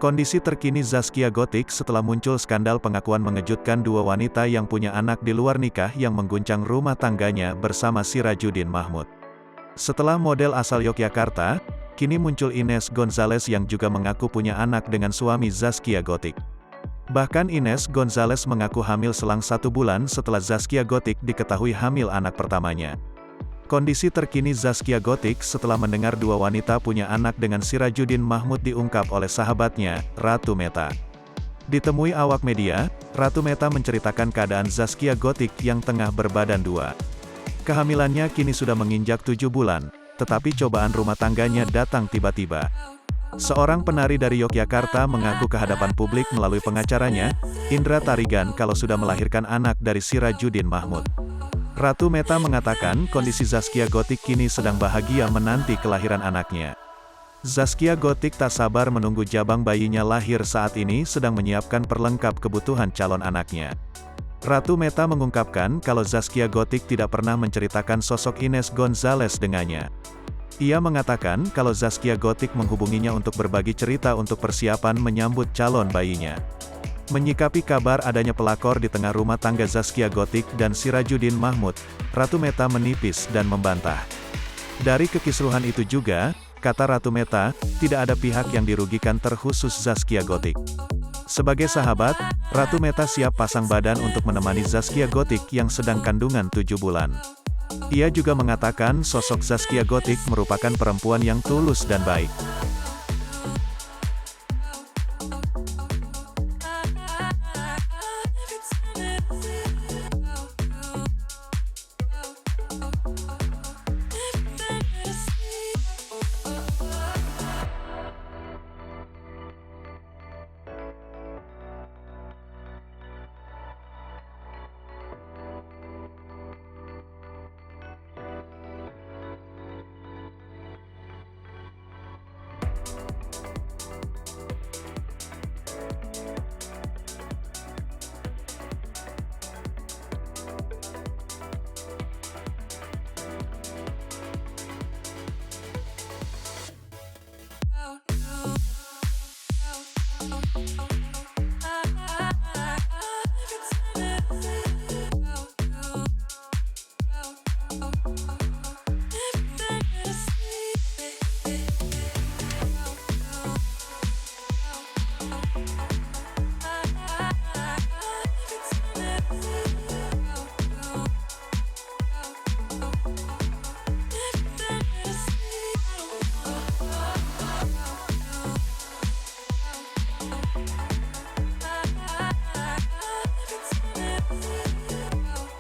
Kondisi terkini Zaskia Gotik setelah muncul skandal pengakuan mengejutkan dua wanita yang punya anak di luar nikah yang mengguncang rumah tangganya bersama Sirajuddin Mahmud. Setelah model asal Yogyakarta, kini muncul Ines Gonzales yang juga mengaku punya anak dengan suami Zaskia Gotik. Bahkan Ines Gonzales mengaku hamil selang 1 bulan setelah Zaskia Gotik diketahui hamil anak pertamanya. Kondisi terkini Zaskia Gotik setelah mendengar dua wanita punya anak dengan Sirajuddin Mahmud diungkap oleh sahabatnya, Ratu Meta. Ditemui awak media, Ratu Meta menceritakan keadaan Zaskia Gotik yang tengah berbadan 2. Kehamilannya kini sudah menginjak 7 bulan, tetapi cobaan rumah tangganya datang tiba-tiba. Seorang penari dari Yogyakarta mengaku ke hadapan publik melalui pengacaranya, Indra Tarigan kalau sudah melahirkan anak dari Sirajuddin Mahmud. Ratu Meta mengatakan kondisi Zaskia Gotik kini sedang bahagia menanti kelahiran anaknya. Zaskia Gotik tak sabar menunggu jabang bayinya lahir saat ini sedang menyiapkan perlengkap kebutuhan calon anaknya. Ratu Meta mengungkapkan kalau Zaskia Gotik tidak pernah menceritakan sosok Ines Gonzales dengannya. Ia mengatakan kalau Zaskia Gotik menghubunginya untuk berbagi cerita untuk persiapan menyambut calon bayinya. Menyikapi kabar adanya pelakor di tengah rumah tangga Zaskia Gotik dan Sirajuddin Mahmud, Ratu Meta menipis dan membantah. Dari kekisruhan itu juga, kata Ratu Meta, tidak ada pihak yang dirugikan terkhusus Zaskia Gotik. Sebagai sahabat, Ratu Meta siap pasang badan untuk menemani Zaskia Gotik yang sedang kandungan 7 bulan. Ia juga mengatakan sosok Zaskia Gotik merupakan perempuan yang tulus dan baik.